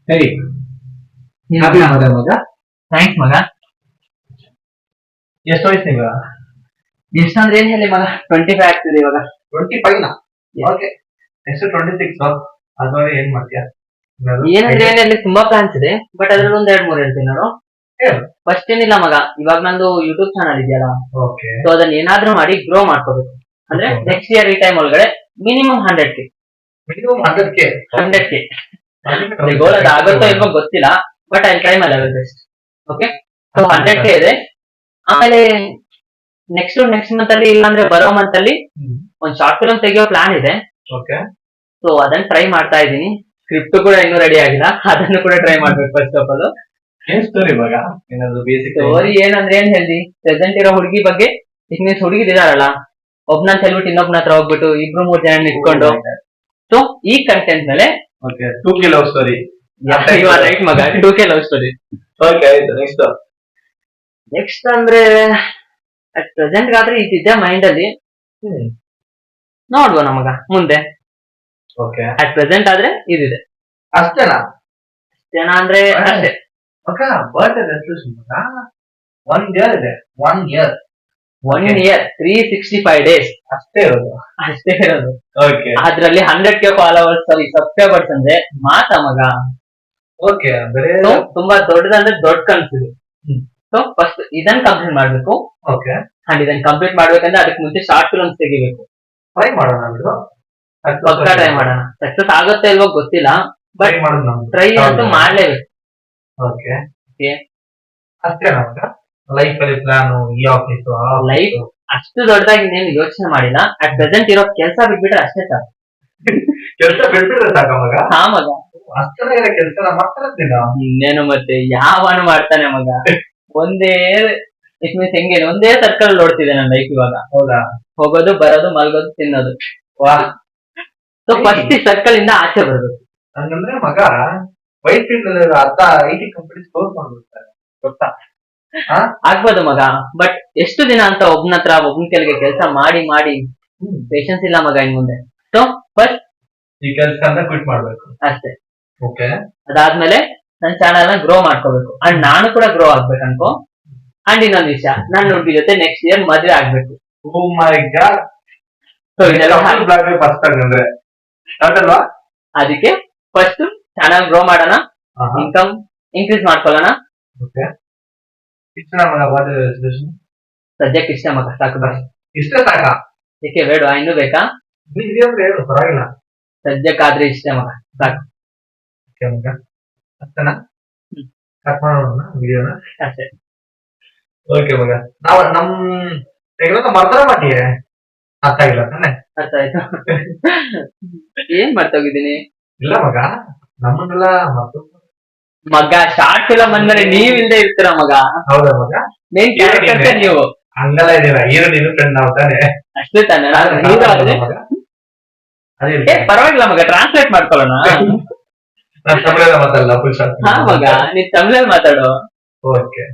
ಸರಿ happy mother ಮಗ. Thanks ಮಗ. ಎಷ್ಟು ವಯಸ್ಸು ನಿಮ್ಗೆ? ಎಷ್ಟಂದ್ರೆ ಏನ್ ಹೇಳಿ ಮಗ, 25 ಆಗ್ತಿದೆ ಇವಾಗ. 25 ಓಕೆ. ನೆಕ್ಸ್ಟ್ 26 ಅದ್ಮೇಲೆ ಏನ್ ಮಾಡ್ತೀಯಾ? ಏನಂದ್ರೆ ಏನಲ್ಲಿ ತುಂಬಾ ಪ್ಲಾನ್ಸ್ ಇದೆ, ಬಟ್ ಅದ್ರಲ್ಲಿ ಒಂದ್ 2-3 ಹೇಳ್ತೀನಿ ನಾನು. ಫಸ್ಟ್ ಏನಿಲ್ಲ ಮಗ, ಇವಾಗ ನಂದು ಯೂಟ್ಯೂಬ್ ಚಾನಲ್ ಇದೆಯಲ್ಲ, ಓಕೆ. ಸೊ ಅದನ್ನ ಏನಾದ್ರೂ ಮಾಡಿ ಗ್ರೋ ಮಾಡ್ಕೋಬೇಕು. ಅಂದ್ರೆ ನೆಕ್ಸ್ಟ್ ಇಯರ್ ಈ ಟೈಮ್ ಒಳಗಡೆ ಮಿನಿಮಮ್ 100K. Minimum 100K. ಗೋಲ್ ಅದು ಆಗುತ್ತೋ ಇಲ್ವೋ ಗೊತ್ತಿಲ್ಲ, but I try my level best. Okay, so 100K ಇದೆ. ಆಮೇಲೆ ನೆಕ್ಸ್ಟ್ ಮಂತ್ ಅಲ್ಲಿ ಇಲ್ಲಾಂದ್ರೆ ಬರೋ ಮಂತ್ ಅಲ್ಲಿ ಒಂದ್ ಶಾರ್ಟ್ ಫಿಲ್ಮ್ ತೆಗಿಯೋ ಪ್ಲಾನ್ ಇದೆ. ಓಕೆ, ಸೊ ಅದನ್ನ ಟ್ರೈ ಮಾಡ್ತಾ ಇದ್ದೀನಿ. ಸ್ಕ್ರಿಪ್ಟ್ ಕೂಡ ಇನ್ನೂ ರೆಡಿ ಆಗಿಲ್ಲ, ಅದನ್ನು ಕೂಡ ಟ್ರೈ ಮಾಡ್ಬೇಕು. ಫಸ್ಟ್ ಆಫ್ ಆಲ್ ಏನ್ ಸ್ಟೋರಿ ಇವಾಗ? ಏನಾದ್ರು ಬೇಸಿಕ್ ಸ್ಟೋರಿ ಏನಂದ್ರೆ ಏನ್ ಹೇಳಿ, ಪ್ರೆಸೆಂಟ್ ಇರೋ ಹುಡುಗಿ ಬಗ್ಗೆ. ಇಟ್ ಮೀನ್ಸ್ ಹುಡುಗಿದಾರಲ್ಲ, ಒಬ್ನಂತ ಹೇಳ್ಬಿಟ್ಟು ಇನ್ನೊಬ್ನ ಹತ್ರ ಹೋಗ್ಬಿಟ್ಟು 2-3 ಜನ ಇಟ್ಕೊಂಡು, ಸೊ ಈ ಕಂಟೆಂಟ್ ಮೇಲೆ 2K ಲವ್ ಸ್ಟೋರಿ. ರೈಟ್ ಮಗ, 2K ಲವ್ ಸ್ಟೋರಿ. ಓಕೆ, ಆಯ್ತು. ನೆಕ್ಸ್ಟ್ ಅಂದ್ರೆ ಅಟ್ ಪ್ರೆಸೆಂಟ್ ಗಾದ್ರೆ ಇದಿದೆ ಮೈಂಡ್ ಅಲ್ಲಿ. ನೋಡುವ ನಮಗ ಮುಂದೆ. ಓಕೆ, ಅಟ್ ಪ್ರೆಸೆಂಟ್ ಆದ್ರೆ ಇದಿದೆ. ಅಷ್ಟೇನಾ? ಜನ ಅಂದ್ರೆ ಅಷ್ಟೇ. ಓಕೆ, ಬರ್ತ್ಡೇ ರೆಸಲ್ಯೂಷನ್ 1 ಇಯರ್ ಇದೆ. 1 ಇಯರ್ 1 ಇಯರ್ 365 ಡೇಸ್ ಅಷ್ಟೇ ಇರೋದು. ಓಕೆ, ಅದ್ರಲ್ಲಿ 100K ಫಾಲೋವರ್ಸ್, ಸಬ್ಸ್ಕ್ರೈಬರ್ಸ್ ಅಂದ್ರೆ ಮಾತಾ ಮಗ. ಓಕೆ, ಅಂದ್ರೆ ತುಂಬಾ ದೊಡ್ಡದಂದ್ರೆ ದೊಡ್ಡ ಕನ್ಸಿದೆ. ಸೊ ಫಸ್ಟ್ ಇದನ್ನ ಕಂಪ್ಲೀಟ್ ಮಾಡ್ಬೇಕು. ಓಕೆ, ಅಂಡ್ ಇದನ್ನ ಕಂಪ್ಲೀಟ್ ಮಾಡ್ಬೇಕಂದ್ರೆ ಅದಕ್ಕೆ ಮುಂಚೆ ಶಾರ್ಟ್ ಫಿಲ್ಮ್ಸ್ ತೆಗಿಬೇಕು. ಟ್ರೈ ಮಾಡೋಣ ಬಿಡು. ಪಕ್ಕ ಟ್ರೈ ಮಾಡೋಣ. ಸಕ್ಸಸ್ ಆಗುತ್ತೆ ಇಲ್ವೋ ಗೊತ್ತಿಲ್ಲ, ಬಟ್ ಟ್ರೈ ಅಂತೂ ಮಾಡ್ಲೇಬೇಕು. ಓಕೆ, ಅಷ್ಟೇನಾ ಲೈಫ್ ಅಲ್ಲಿ ಪ್ಲಾನ್? ಈ ಆಫೀಸ್ ಲೈಫ್ ಅಷ್ಟು ದೊಡ್ಡದಾಗಿ ಇನ್ನೇನು ಯೋಚನೆ ಮಾಡಿಲ್ಲ. ಅಟ್ ಪ್ರೆಸೆಂಟ್ ಇರೋ ಕೆಲಸ ಬಿಟ್ಬಿಟ್ರೆ ಅಷ್ಟೇ ಸಾಕು. ಕೆಲಸ ಬಿಟ್ಬಿಟ್ರೆ ಸಾಕ ಮಗ? ಹಾ ಮಗ, ಅಷ್ಟೆಲ್ಲ ಇರೋ ಕೆಲಸ ಮಾಡ್ತಾರ. ಇನ್ನೇನು ಮತ್ತೆ ಯಾವನು ಮಾಡ್ತಾನೆ ಮಗ. ಒಂದೇ ಇಟ್ ಮೀನ್ಸ್ ಹೆಂಗೆ ಒಂದೇ ಸರ್ಕಲ್ ನೋಡ್ತಿದೆ ನನ್ನ ಲೈಫ್ ಇವಾಗ. ಹೌದಾ? ಹೋಗೋದು, ಬರೋದು, ಮಲ್ಗೋದು, ತಿನ್ನೋದು. ಸೊ ಫಸ್ಟ್ ಸರ್ಕಲ್ ಇಂದ ಆಚೆ ಬರ್ಬೇಕು. ಹಂಗಂದ್ರೆ ಮಗ ವೈಟ್ ಫೀಲ್ಡ್ ಅರ್ಧ IT ಕಂಪನೀಸ್ ಕ್ಲೋಸ್ ಮಾಡ್ಬಿಡ್ತಾರೆ, ಗೊತ್ತಾ? ಆಗ್ಬೋದು ಮಗ, ಬಟ್ ಎಷ್ಟು ದಿನ ಅಂತ ಒಬ್ನ ಕೆಳಗೆ ಕೆಲಸ ಮಾಡಿ ಮಾಡಿ ಪೇಷನ್ಸ್ ಇಲ್ಲ ಮಗ ಇನ್ ಮುಂದೆ. ಸೊ ಫಸ್ಟ್ ಈ ಕೆಲಸ ಅಂತ ಕ್ವಿಟ್ ಮಾಡ್ಬೇಕು ಅಷ್ಟೇ. ಓಕೆ, ಅದಾದ್ಮೇಲೆ ನನ್ನ ಚಾನಲ್ ನ ಗ್ರೋ ಮಾಡ್ಕೋಬೇಕು. ಅಂಡ್ ನಾನು ಕೂಡ ಗ್ರೋ ಆಗ್ಬೇಕು ಅನ್ಕೋ. ಅಂಡ್ ಇನ್ನೊಂದ್ ವಿಷಯ, ನನ್ನ ಹುಡುಗಿ ಜೊತೆ ನೆಕ್ಸ್ಟ್ ಇಯರ್ ಮದ್ವೆ ಆಗ್ಬೇಕು. ಓ ಮೈ ಗಾಡ್. ಸೊ ಇದೆಲ್ಲ ಫಸ್ಟ್ ಅಂದ್ರೆ ಅಲ್ವಾ? ಅದಕ್ಕೆ ಫಸ್ಟ್ ಚಾನಲ್ ಗ್ರೋ ಮಾಡೋಣ, ಇನ್ಕಮ್ ಇನ್ಕ್ರೀಸ್ ಮಾಡ್ಕೊಳ್ಳೋಣ. ಓಕೆ, ಇಷ್ಟ ಮಗ ಬರ್ತ್ಡೇ ರೆಸಲ್ಯೂಷನ್? ಸದ್ಯಕ್ಕೆ ಇಷ್ಟ ಮಗ, ಸಾಕು ಬಸ್. ಇಷ್ಟ ಸಾಕ? ಏಕೆ ಬೇಡ, ಇನ್ನೂ ಬೇಕಾ? ಹೇಳು, ಪರವಾಗಿಲ್ಲ. ಸದ್ಯಕ್ಕಾದ್ರೆ ಇಷ್ಟ ಮಗ, ಸಾಕು. ಓಕೆ ಮಗ, ಅಷ್ಟೇನಾ? ಕಟ್ ಮಾಡೋಣ ವಿಡಿಯೋನ ಅಷ್ಟೇ. ಓಕೆ ಮಗ, ನಾವು ಮರ್ತರ ಮಾತಿಯೇ ಅರ್ಥ ಆಗಿಲ್ಲ ತಾನೆ? ಅರ್ಥ ಆಯ್ತು. ಏನ್ ಮರ್ತೋಗಿದ್ದೀನಿ? ಇಲ್ಲ ಮಗ, ನಮ್ಮನ್ನೆಲ್ಲ ಮಗ ಶಾರ್ಟ್ ಫಿಲಮ್ ಅಂದ್ರೆ ನೀವ್ ಇಲ್ದೇ ಇರ್ತೀರ ಮಗ. ಹೌದಾ ಮಗ? ಮೇನ್ ಕ್ಯಾರೆಕ್ಟರ್ ನೀವು. ಹಂಗಲ್ಲ ಇದೀವ, ಹೀರೋ ನೀನು ಫ್ರೆಂಡ್ ನಾವು ತಾನೆ? ಅಷ್ಟೇ ತಾನೆ. ಪರವಾಗಿಲ್ಲ ಮಗ, ಟ್ರಾನ್ಸ್ಲೇಟ್ ಮಾಡ್ಕೊಳ್ಳೋಣ. ನಾನು ತಮಿಳಲ್ಲ ಮಾತಾಡಲ್ಲ, ಫುಲ್ ಶಾರ್ಟ್. ಹಾ ಮಗ, ನೀನ್ ತಮಿಳಲ್ಲಿ ಮಾತಾಡು. ಓಕೆ.